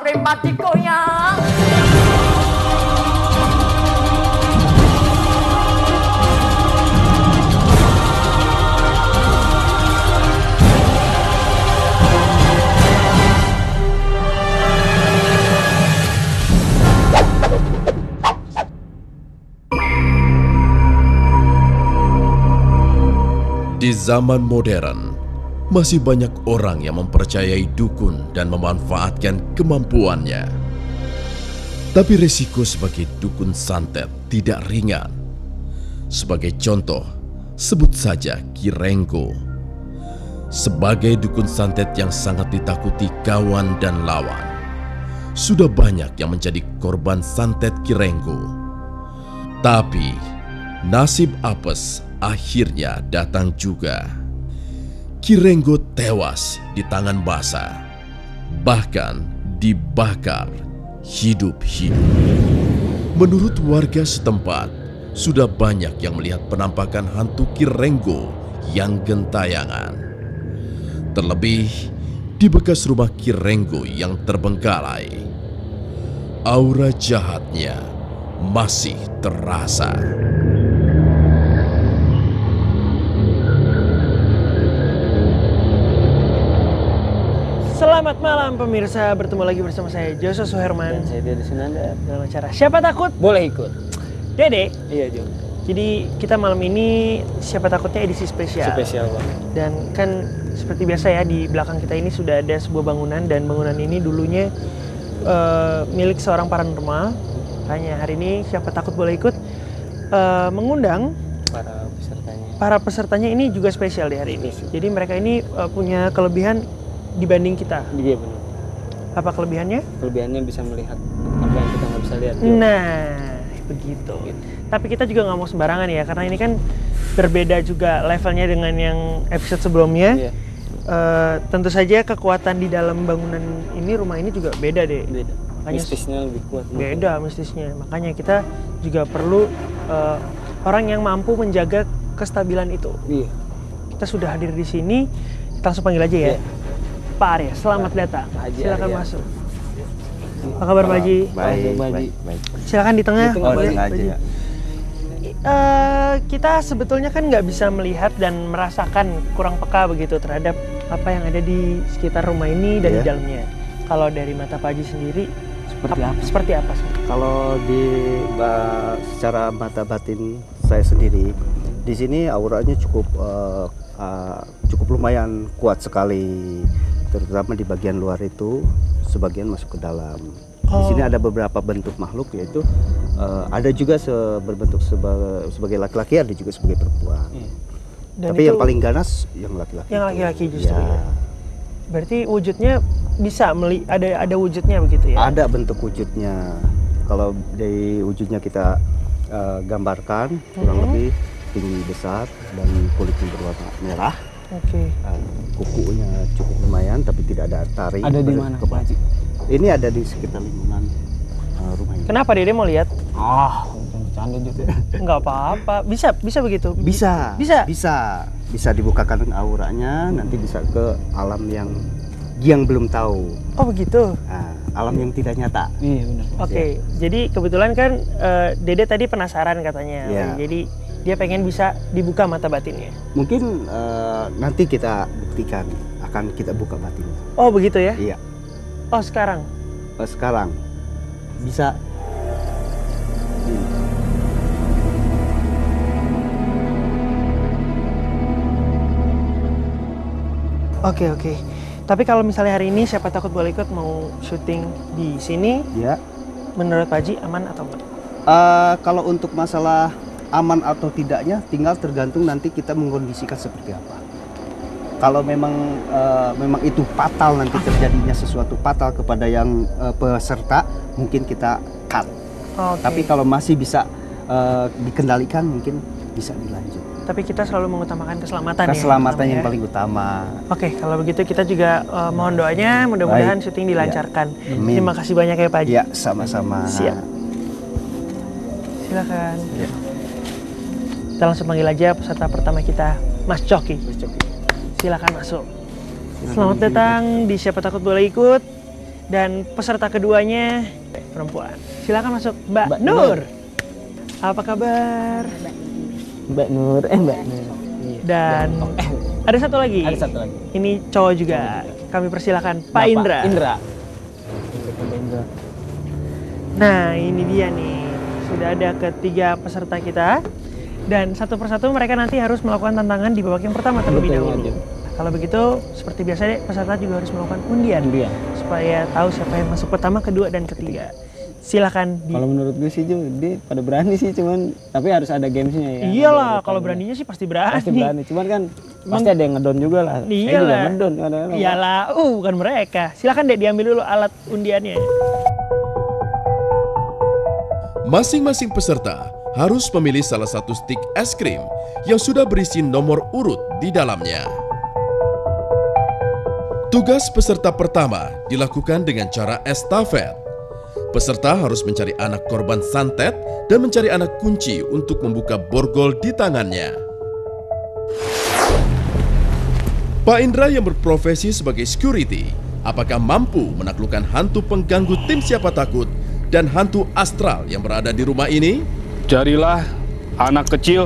everybody goyang. Di zaman modern, masih banyak orang yang mempercayai dukun dan memanfaatkan kemampuannya. Tapi risiko sebagai dukun santet tidak ringan. Sebagai contoh, sebut saja Ki Renggo. Sebagai dukun santet yang sangat ditakuti kawan dan lawan, sudah banyak yang menjadi korban santet Ki Renggo. Tapi, nasib apes akhirnya datang juga. Ki Renggo tewas di tangan basah, bahkan dibakar hidup-hidup. Menurut warga setempat, sudah banyak yang melihat penampakan hantu Ki Renggo yang gentayangan. Terlebih di bekas rumah Ki Renggo yang terbengkalai, aura jahatnya masih terasa. Selamat malam pemirsa, bertemu lagi bersama saya Joshua Suherman dan saya Dede Sinanda dalam acara Siapa Takut Boleh Ikut. Dede. Iya Jo. Jadi kita malam ini Siapa Takutnya edisi spesial. Spesial banget. Dan kan seperti biasa ya, di belakang kita ini sudah ada sebuah bangunan, dan bangunan ini dulunya milik seorang paranormal. Makanya hari ini Siapa Takut Boleh Ikut mengundang para pesertanya ini juga spesial di hari ini. Jadi mereka ini punya kelebihan dibanding kita. Iya benar. Apa kelebihannya? Kelebihannya bisa melihat apa yang kita nggak bisa lihat. Nah, begitu. Tapi kita juga nggak mau sembarangan ya, karena ini kan berbeda juga levelnya dengan yang episode sebelumnya. Iya. Tentu saja kekuatan di dalam bangunan ini, rumah ini juga beda deh. Beda. Makanya mistisnya lebih kuat. Beda mistisnya. Makanya kita juga perlu orang yang mampu menjaga kestabilan itu. Iya. Kita sudah hadir di sini. Kita langsung panggil aja ya. Iya. Pak Arya, selamat datang. Haji Silakan Arya. masuk. Apa kabar Pak Haji? Baik. Silakan di tengah. Di tengah, Boleh, di Pak Haji. Kita sebetulnya kan nggak bisa melihat dan merasakan, kurang peka begitu terhadap apa yang ada di sekitar rumah ini dan di dalamnya. Kalau dari mata Pak Haji sendiri, seperti apa sih? Kalau secara mata batin saya sendiri, di sini auranya cukup lumayan kuat sekali, terutama di bagian luar itu, sebagian masuk ke dalam. Di sini ada beberapa bentuk makhluk, yaitu ada juga berbentuk sebagai laki-laki, ada juga sebagai perempuan. Dan tapi itu, yang paling ganas yang laki-laki. yang laki-laki justru ya. ya. Berarti wujudnya bisa ada wujudnya begitu ya? Ada bentuk wujudnya. Kalau dari wujudnya kita gambarkan, kurang lebih tinggi besar dan kulitnya berwarna merah. Oke. Kukunya cukup lumayan, tapi tidak ada taring. Ada di mana Pak Haji? Ini ada di sekitar lingkungan rumah ini. Kenapa Dede mau lihat? Bercanda juga. Nggak apa-apa. Bisa begitu? Bisa dibukakan auranya, nanti bisa ke alam yang belum tahu. Oh begitu. Nah, alam yang tidak nyata. Iya benar. Oke. Jadi kebetulan kan Dede tadi penasaran katanya. Ya. Jadi dia pengen bisa dibuka mata batinnya. Mungkin nanti kita buktikan, akan kita buka batin. Oh begitu ya? Iya. Oh sekarang? Sekarang bisa. Oke. Tapi kalau misalnya hari ini Siapa Takut Boleh Ikut mau syuting di sini, Ya. menurut Pak Haji aman atau enggak? Kalau untuk masalah aman atau tidaknya, tinggal tergantung nanti kita mengkondisikan seperti apa. Kalau memang itu fatal, nanti terjadinya sesuatu fatal kepada yang peserta, mungkin kita cut. Oke. Tapi kalau masih bisa dikendalikan, mungkin bisa dilanjut. Tapi kita selalu mengutamakan keselamatan Keselamatan ya. yang paling utama. Oke, kalau begitu kita juga mohon doanya, mudah-mudahan Baik. syuting dilancarkan. Amin. Terima kasih banyak ya Pak Haji. Ya, sama-sama. Siap. Silakan. Ya. Kita langsung panggil aja peserta pertama kita, Mas Coki. Mas Coki. Silakan masuk. Selamat datang di Siapa Takut Boleh Ikut. Dan peserta keduanya perempuan. Silakan masuk, Mbak Mbak Nur. Nur. Apa kabar? Mbak Nur. Mbak Nur. Iya. Dan ada satu lagi. Ada satu lagi. Ini cowok juga. Kami persilakan Pak Indra. Indra. Nah, ini dia nih. Sudah ada ketiga peserta kita. Dan satu persatu mereka nanti harus melakukan tantangan di babak yang pertama terlebih Betul, dahulu. lanjut. Kalau begitu, seperti biasa deh, peserta juga harus melakukan undian. Undian. Supaya tahu siapa yang masuk pertama, kedua, dan ketiga. Silakan di... Kalau menurut gue sih Jo, dia pada berani sih, cuman tapi harus ada gamesnya ya. Iyalah, kalau beraninya sih pasti berani. Pasti berani, cuman kan pasti ada yang ngedon juga lah. Saya juga Iyalah. ngedon kadang-kadang. Iyalah, bukan mereka. Silakan deh diambil dulu alat undiannya. Masing-masing peserta harus memilih salah satu stik es krim yang sudah berisi nomor urut di dalamnya. Tugas peserta pertama dilakukan dengan cara estafet. Peserta harus mencari anak korban santet dan mencari anak kunci untuk membuka borgol di tangannya. Pak Indra yang berprofesi sebagai security, apakah mampu menaklukkan hantu pengganggu tim Siapa Takut dan hantu astral yang berada di rumah ini? Carilah anak kecil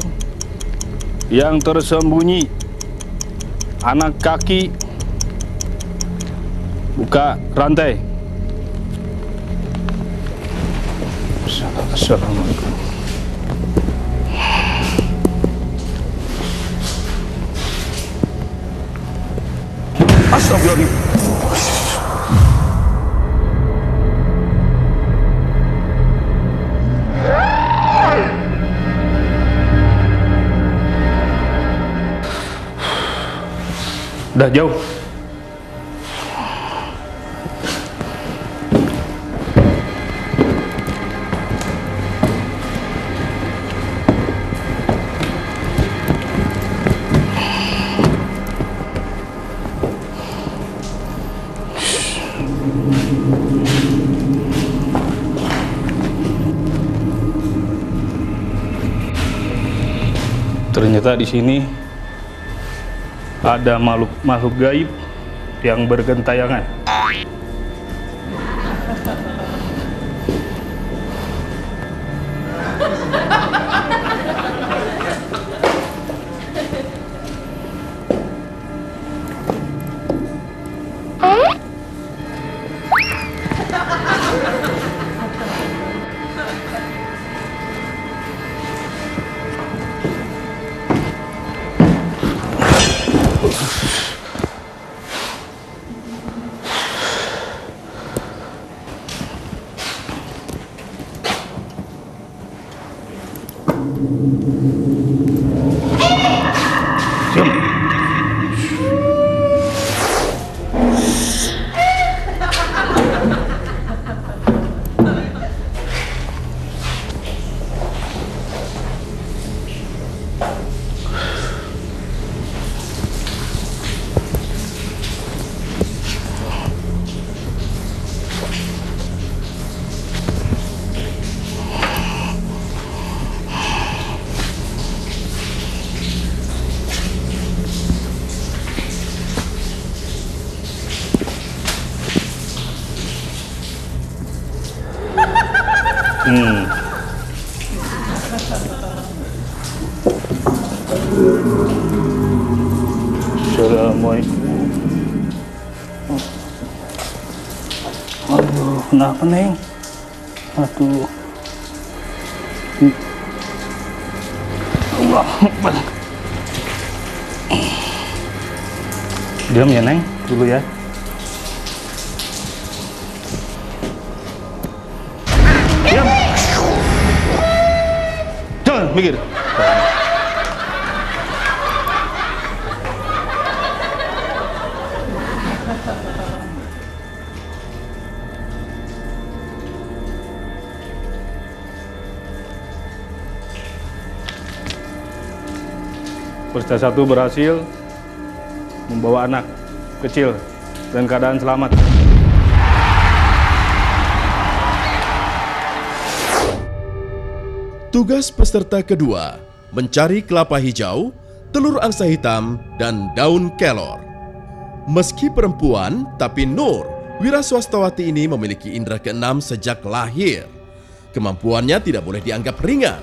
yang tersembunyi, anak kaki, buka rantai. Assalamualaikum. Astagfirullahaladzim. Udah jauh. Ternyata di sini ada makhluk gaib yang bergentayangan. Assalamualaikum. Aduh, kenapa Neng? Aduh. Allah Akbar. Diam ya Neng, dulu ya. Diam. Jangan mikir. Peserta satu berhasil membawa anak kecil dan keadaan selamat. Tugas peserta kedua mencari kelapa hijau, telur angsa hitam, dan daun kelor. Meski perempuan, tapi Nur Wira swastawati ini memiliki indera keenam sejak lahir. Kemampuannya tidak boleh dianggap ringan.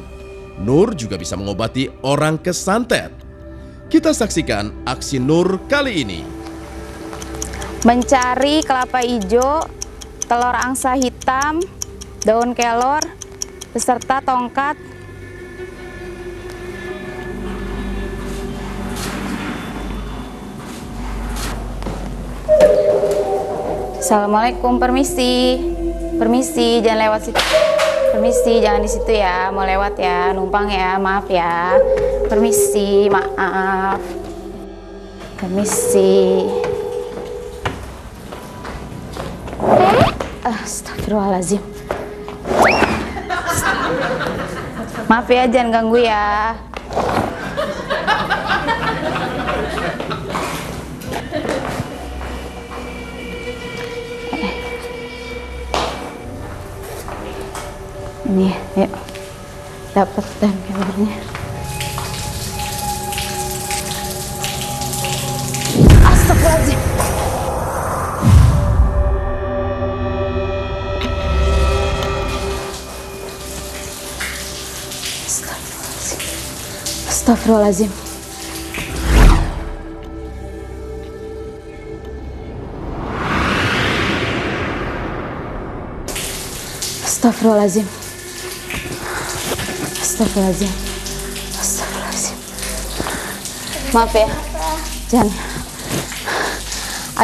Nur juga bisa mengobati orang kesantet. Kita saksikan aksi Nur kali ini. Mencari kelapa hijau, telur angsa hitam, daun kelor, beserta tongkat. Assalamualaikum, permisi. Permisi, jangan lewat situ. Permisi, jangan di situ ya. Mau lewat ya, numpang ya. Maaf ya. Permisi, maaf. Permisi. Astagfirullahaladzim. Maaf ya, jangan ganggu ya. Ini, yuk. Dapat dan kabarnya. Astagfirullahaladzim. Astagfirullahaladzim. Astagfirullahaladzim. Astagfirullahaladzim. Astagfirullahaladzim. Maaf ya. Jangan.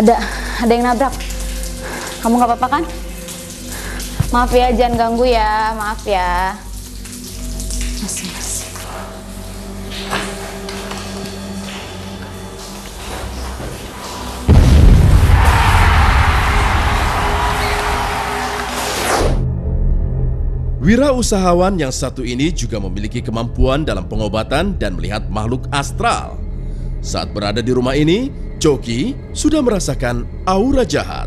Ada yang nabrak. Kamu nggak apa-apa kan? Maaf ya, jangan ganggu ya. Maaf ya. Masih. Wirausahawan yang satu ini juga memiliki kemampuan dalam pengobatan dan melihat makhluk astral. Saat berada di rumah ini, Coki sudah merasakan aura jahat.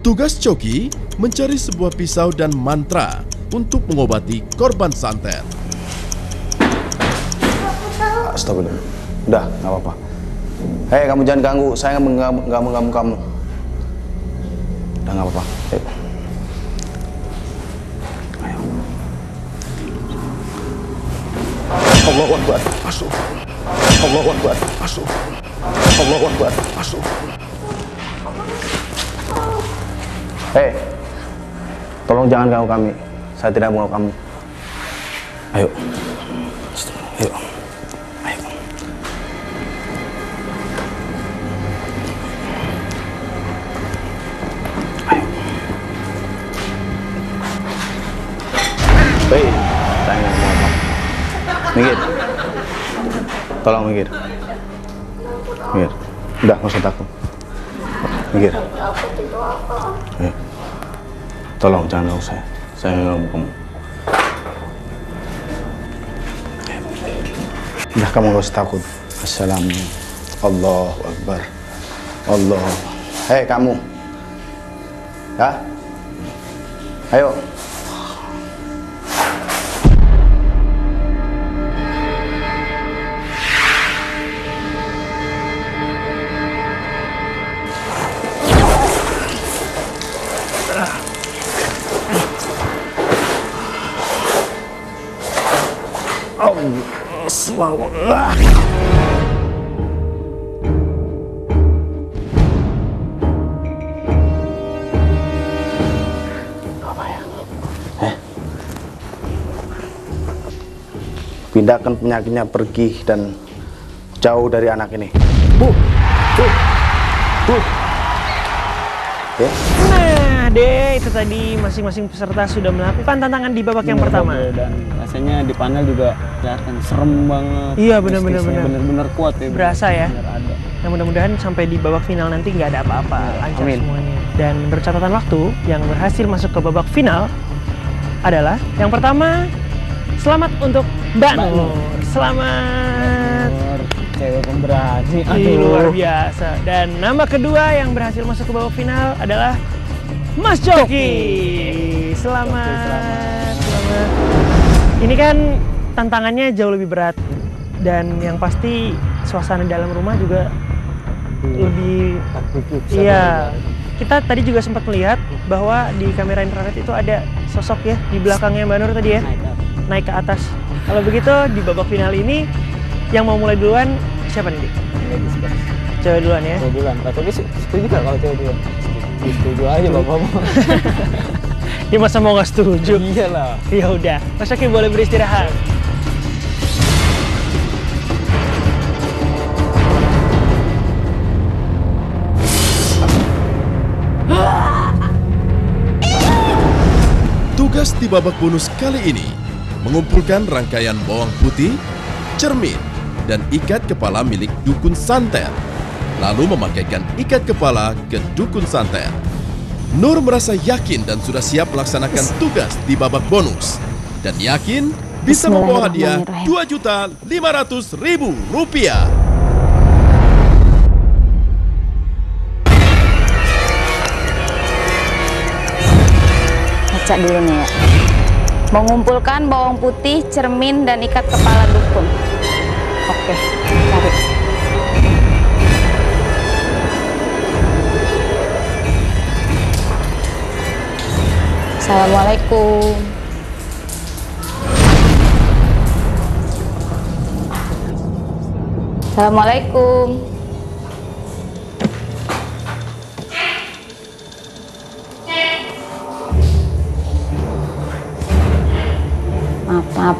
Tugas Coki mencari sebuah pisau dan mantra untuk mengobati korban santet. Astagfirullah. Udah, nggak apa-apa. Hei, kamu jangan ganggu. Saya nggak mengganggu kamu. Udah, nggak apa-apa. Ayo. Allahu Akbar. Masuk. Allahu Akbar. Masuk. Allahu Akbar. Masuk. Hei, tolong jangan ganggu kami. Saya tidak mau kamu. Ayo. Ayo. Ayo. Ayo. Hei, saya nggak mau apa. Minggir. Tolong minggir. Minggir. Udah, nggak usah takut. Minggir. Ayo. Tolong jangan ganggu saya. Saya nggak mau kamu. Udah, kamu nggak usah takut. Assalamualaikum. Allahu Akbar. Allah. Hei kamu. Ya. Ayo. Apa ya? Pindahkan penyakitnya pergi dan jauh dari anak ini. Ya. Nah, deh, itu tadi masing-masing peserta sudah melakukan tantangan di babak yang pertama. Dan rasanya di panel juga kelihatan serem banget. Iya, benar-benar benar-benar kuat ya. Berasa ya. Benar ada. Yang mudah-mudahan sampai di babak final nanti nggak ada apa-apa, lancar Amin. semuanya. Dan menurut catatan waktu, yang berhasil masuk ke babak final adalah yang pertama, selamat untuk Mbak Nur. Selamat. Cewek pemberani. Ih, luar biasa. Dan nama kedua yang berhasil masuk ke babak final adalah Mas Coki. Selamat. Ini kan tantangannya jauh lebih berat. Dan yang pasti suasana dalam rumah juga lebih, iya, kita tadi juga sempat melihat bahwa di kamera infrared itu ada sosok ya di belakangnya Mbak Nur tadi ya, naik ke atas. Kalau begitu di babak final ini yang mau mulai duluan siapa nih, Dik? Cewek duluan ya? Cewek duluan, tapi setuju gak kalau cewek duluan? Setuju aja bapak mau. Ya masa mau nggak setuju? Iyalah. Ya udah, Mas Oki boleh beristirahat. Tugas di babak bonus kali ini mengumpulkan rangkaian bawang putih, cermin, dan ikat kepala milik dukun santet, lalu memakaikan ikat kepala ke dukun santet. Nur merasa yakin dan sudah siap melaksanakan tugas di babak bonus dan yakin bisa membawa hadiah Rp2.500.000. Baca dulu nih ya. Mengumpulkan bawang putih, cermin, dan ikat kepala dukun. Oke, cari. Assalamualaikum. Assalamualaikum. Maaf,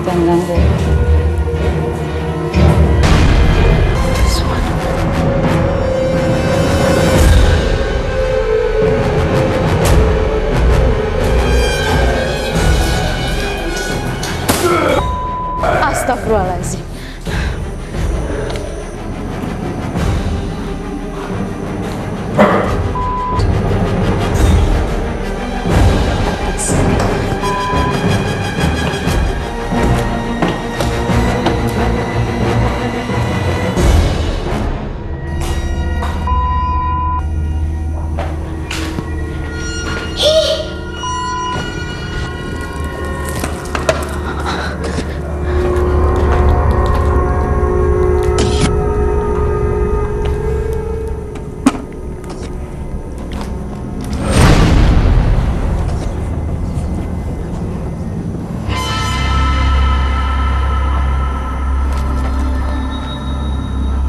jangan ganggu. Astagfirullahaladzim.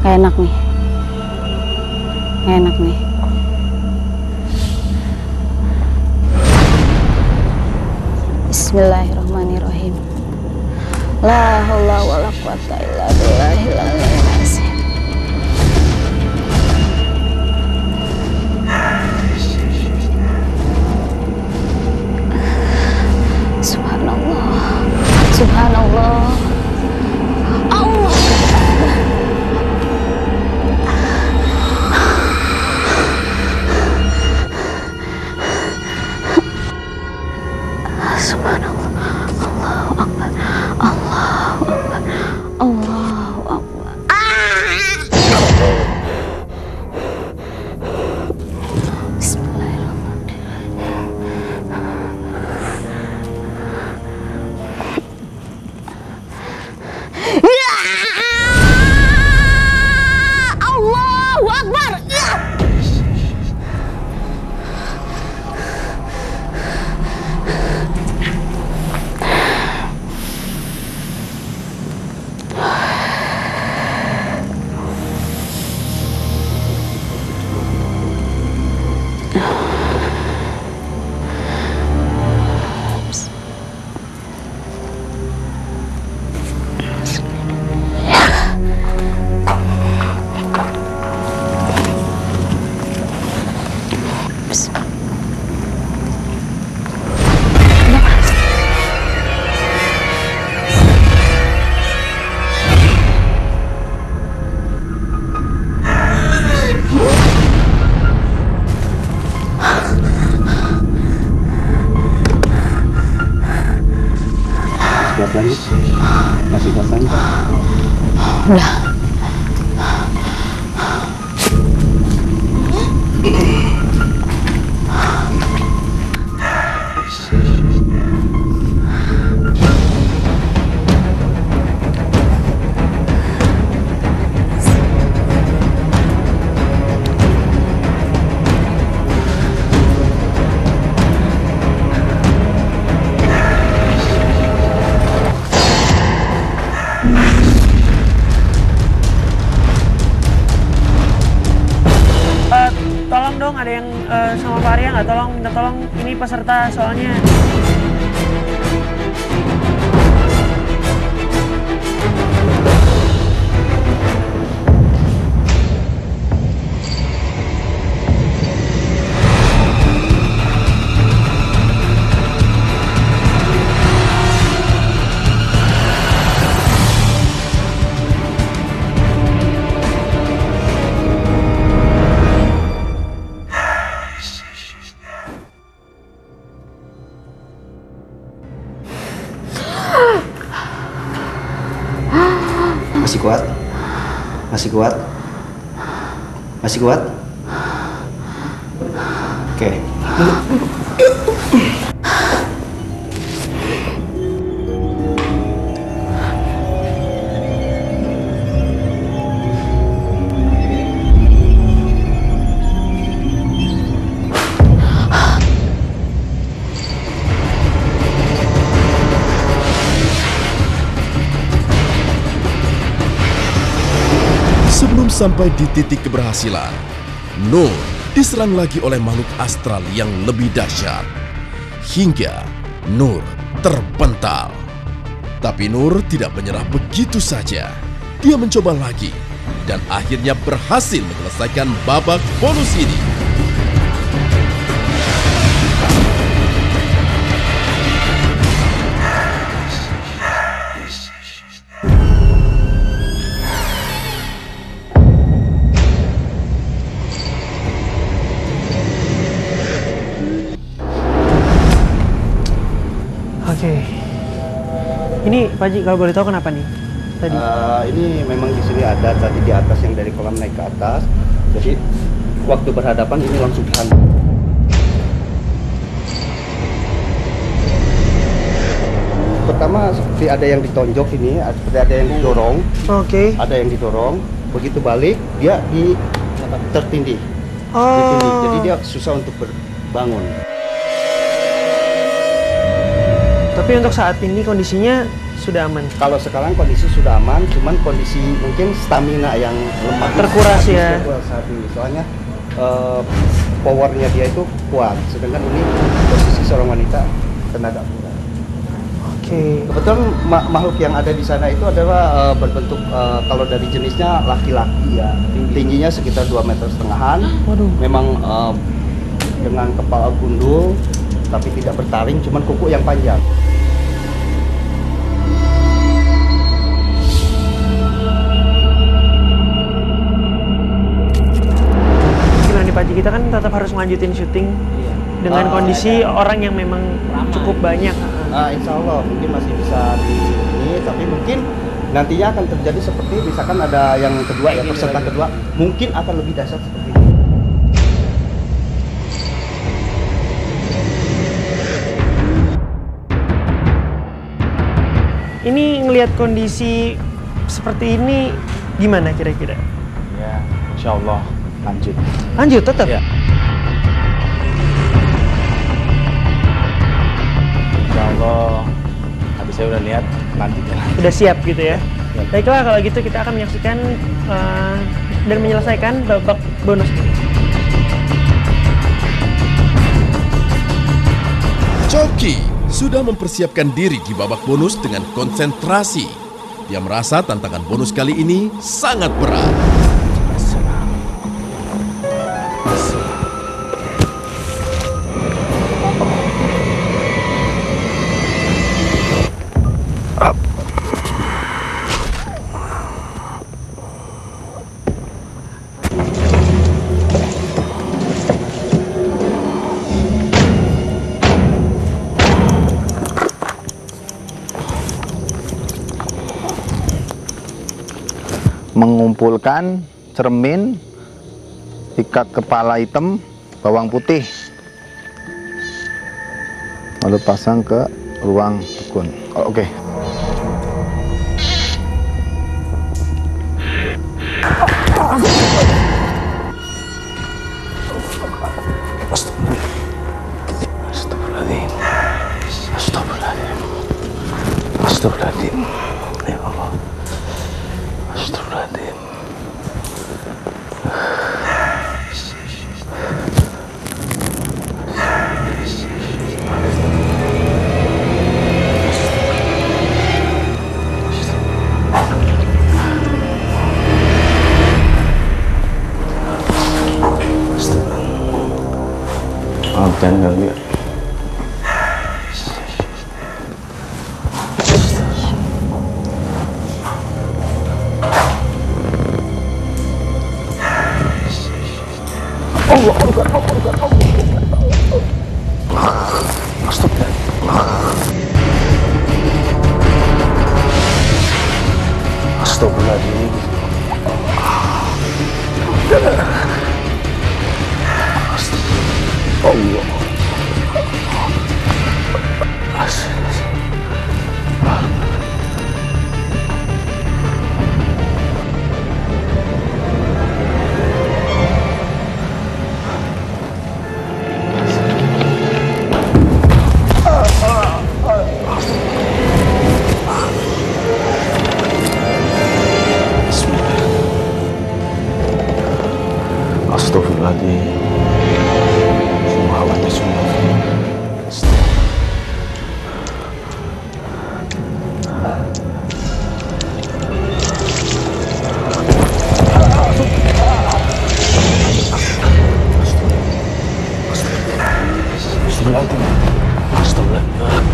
Enak nih, enak nih. Bismillahirrahmanirrahim. La haula wala quwata illa billahil aliyyil azim. Subhanallah, subhanallah. Allah. Subhanallah, Allahu Akbar, Allahu Akbar, Allahu Akbar. Bismillahirrahmanirrahim. Allahu Akbar. Siap lagi? Masih kosan? Udah. tolong dong, ada yang sama Pak Arya nggak tolong, minta tolong, ini peserta soalnya. Masih kuat? Masih kuat? Masih kuat? Oke. Sebelum sampai di titik keberhasilan, Nur diserang lagi oleh makhluk astral yang lebih dahsyat. Hingga Nur terpental. Tapi Nur tidak menyerah begitu saja. Dia mencoba lagi dan akhirnya berhasil menyelesaikan babak bonus ini. Oke. Ini Pak Haji, kalau boleh tahu kenapa nih tadi? Ini memang di sini ada tadi di atas yang dari kolam naik ke atas. Jadi waktu berhadapan ini langsung dihantam. Pertama seperti ada yang ditonjok ini, seperti ada yang didorong. Oke. Ada yang didorong. Begitu balik dia tertindih. Oh. Ditindih. Jadi dia susah untuk berbangun. Tapi untuk saat ini kondisinya sudah aman. Kalau sekarang kondisi sudah aman, cuman kondisi mungkin stamina yang lemah Terkuras ya. Saat ini. Soalnya powernya dia itu kuat, sedangkan ini posisi seorang wanita tenaga kurang. Oke. Kebetulan makhluk yang ada di sana itu adalah berbentuk kalau dari jenisnya laki-laki ya, tingginya sekitar 2,5 meter. Waduh. Memang dengan kepala gundul, tapi tidak bertaring, cuman kuku yang panjang. Gimana nih Pak Haji, kita kan tetap harus melanjutin syuting dengan kondisi orang yang memang cukup banyak. Insya Allah mungkin masih bisa di ini, tapi mungkin nantinya akan terjadi seperti misalkan ada yang kedua ya, peserta kedua mungkin akan lebih dahsyat seperti ini. Ini ngelihat kondisi seperti ini gimana kira-kira? Ya, insya Allah lanjut. Lanjut tetap? Ya. Insya Allah, habis saya udah lihat, lanjut ya. Udah siap gitu ya? Ya. Baiklah, kalau gitu kita akan menyaksikan dan menyelesaikan babak bonus ini. Coki sudah mempersiapkan diri di babak bonus dengan konsentrasi. Dia merasa tantangan bonus kali ini sangat berat. Mengumpulkan cermin, ikat kepala hitam, bawang putih, lalu pasang ke ruang dukun. Oke. Astagfirullahaladzim. Astagfirullahaladzim. Astagfirullahaladzim. Ya Allah. Astagfirullahaladzim. Jangan kali ya. Astagfirullahaladzim. Allah. Astagfirullahaladzim. Semua awalnya semua. Astagfirullahaladzim. Astagfirullahaladzim. Astagfirullahaladzim.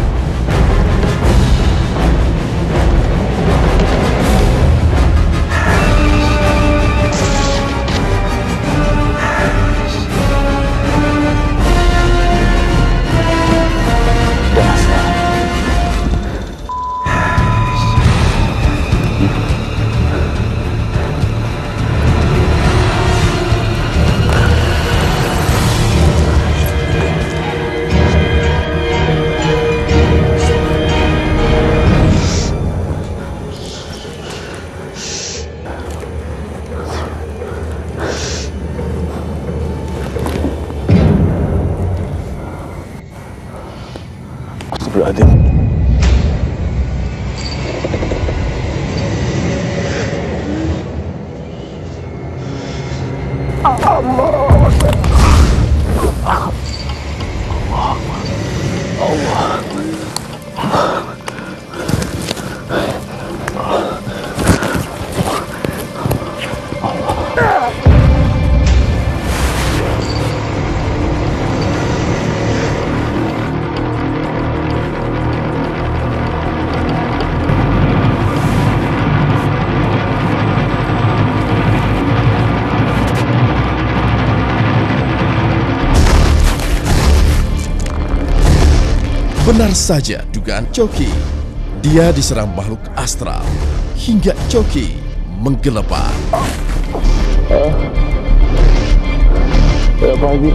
Benar saja dugaan Coki. Dia diserang makhluk astral hingga Coki menggelepar. Pagi.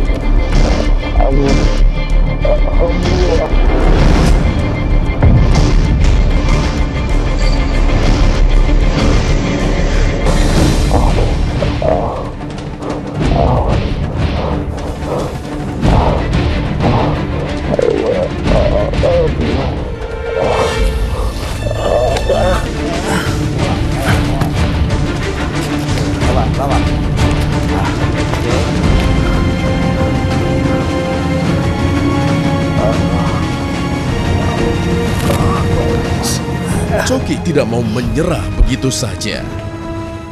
Coki tidak mau menyerah begitu saja.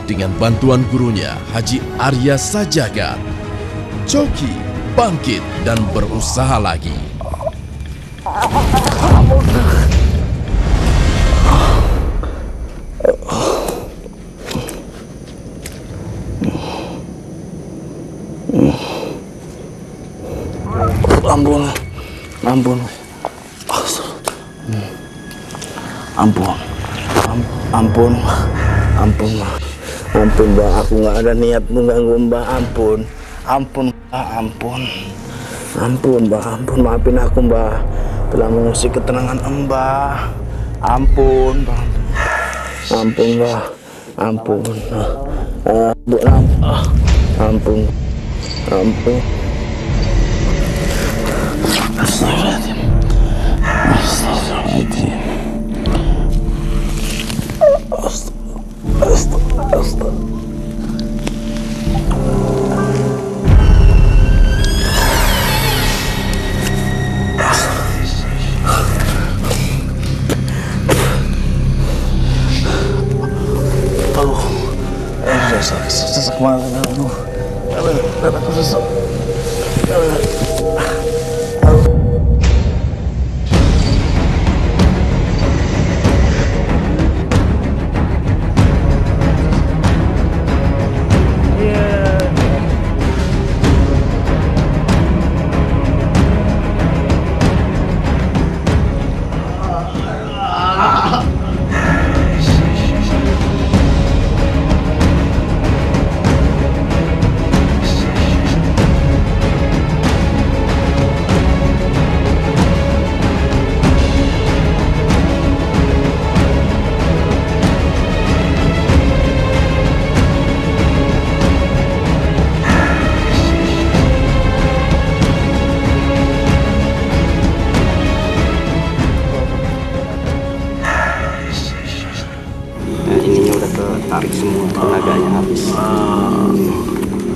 Dengan bantuan gurunya, Haji Arya Sajagat, Coki bangkit dan berusaha lagi. Ampun, ampun, ampun, ampun, ampun, ampun, Mbak. Aku nggak ada niat mengganggu Mbak. Ampun, ampun, Mbak. Ampun, ampun, Mbak. Ampun, maafin aku, Mbak. Telah mengusik ketenangan Mbak. Ampun, Mbak. Ampun, Mbak. Ampun, ampun, ampun. Astagfirullahaladzim. Astagfirullahaladzim. Astagfirullah. Sesak banget. Aduh, aku sesak.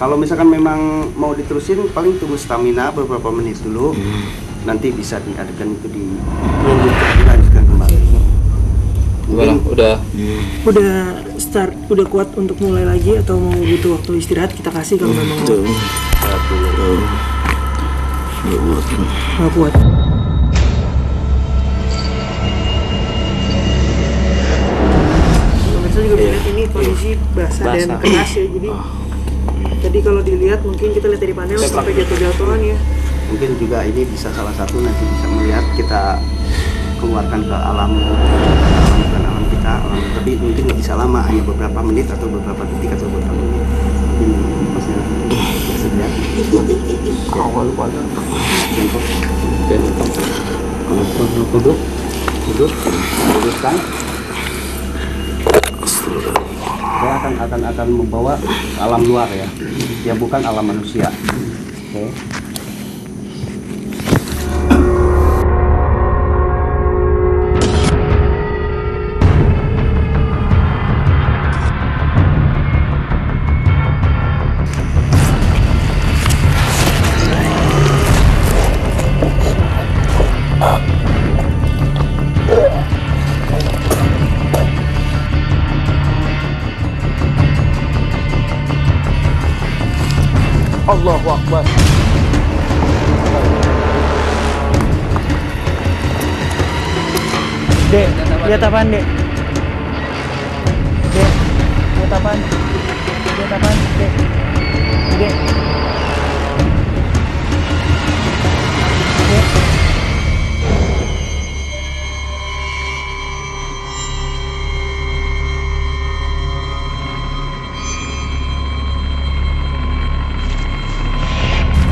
Kalau misalkan memang mau diterusin, paling tunggu stamina beberapa menit dulu. Nanti bisa diadakan itu dilanjutkan kembali. Udah start, udah kuat untuk mulai lagi atau mau butuh waktu istirahat kita kasih kalau memang mau. Nggak kuat. Pemirsa juga lihat ini kondisi basah dan keras ya, jadi tadi kalau dilihat mungkin kita lihat dari panel sampai jatuh-jatuhan ya. Mungkin juga ini bisa salah satu nanti bisa melihat kita keluarkan ke alam bukan alam kita, tapi mungkin nggak bisa lama, hanya beberapa menit atau beberapa detik atau beberapa menit. Masih bersedia. Awal pada dudukkan. Saya akan membawa ke alam luar ya, yang bukan alam manusia. Oke. Allahu Akbar. Dek, lihat apaan, Dek? Dek, lihat apaan? Lihat apaan, Dek? Dek. Dek.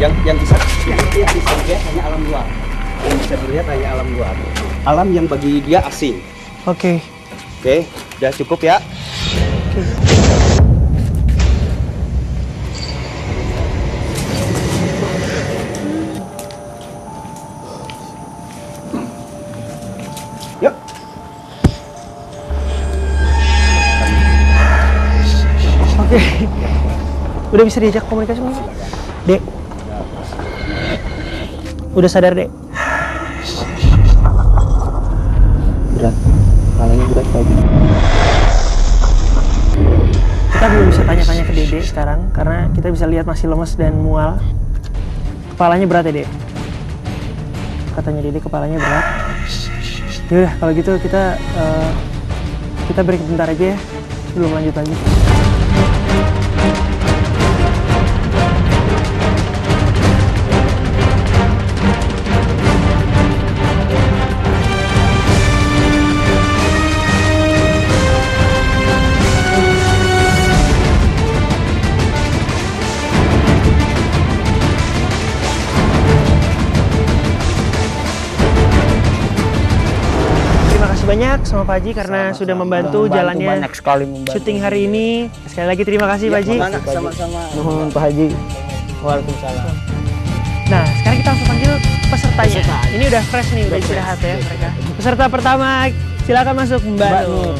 Yang bisa dilihat hanya alam luar. Yang bisa dilihat hanya alam luar. Alam yang bagi dia asing. Oke. Oke, udah cukup ya. Yuk. Oke. Udah bisa diajak komunikasi belum? Dek. Udah sadar, Dek? Berat, kepalanya berat lagi. Kita belum bisa tanya-tanya ke Dede sekarang karena kita bisa lihat masih lemes dan mual. Kepalanya berat ya, Dek? Katanya Dede kepalanya berat. Yaudah, kalau gitu kita break bentar aja ya, sebelum lanjut lagi. Banyak sama Pak Haji karena sudah membantu jalannya banyak sekali membantu. syuting hari ini. Sekali lagi terima kasih Pak Haji. Sama-sama. Nuhun Pak Haji. Waalaikumsalam. Nah, sekarang kita langsung panggil pesertanya. Ini udah fresh nih, udah istirahat ya mereka. Peserta pertama, silakan masuk Mbak Nur.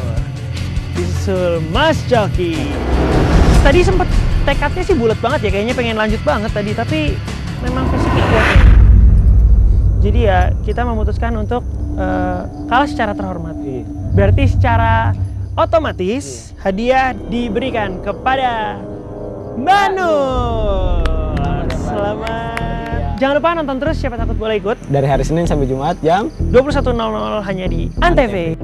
Disusul Mas Coki. Tadi sempet tekadnya sih bulat banget ya, kayaknya pengen lanjut banget tadi, tapi memang fisiknya kuatnya. Jadi ya kita memutuskan untuk kalah secara terhormat. Berarti secara otomatis hadiah diberikan kepada Mbak Nur. Selamat. Jangan lupa nonton terus Siapa Takut Boleh Ikut. Dari hari Senin sampai Jumat jam 21.00 hanya di Antv.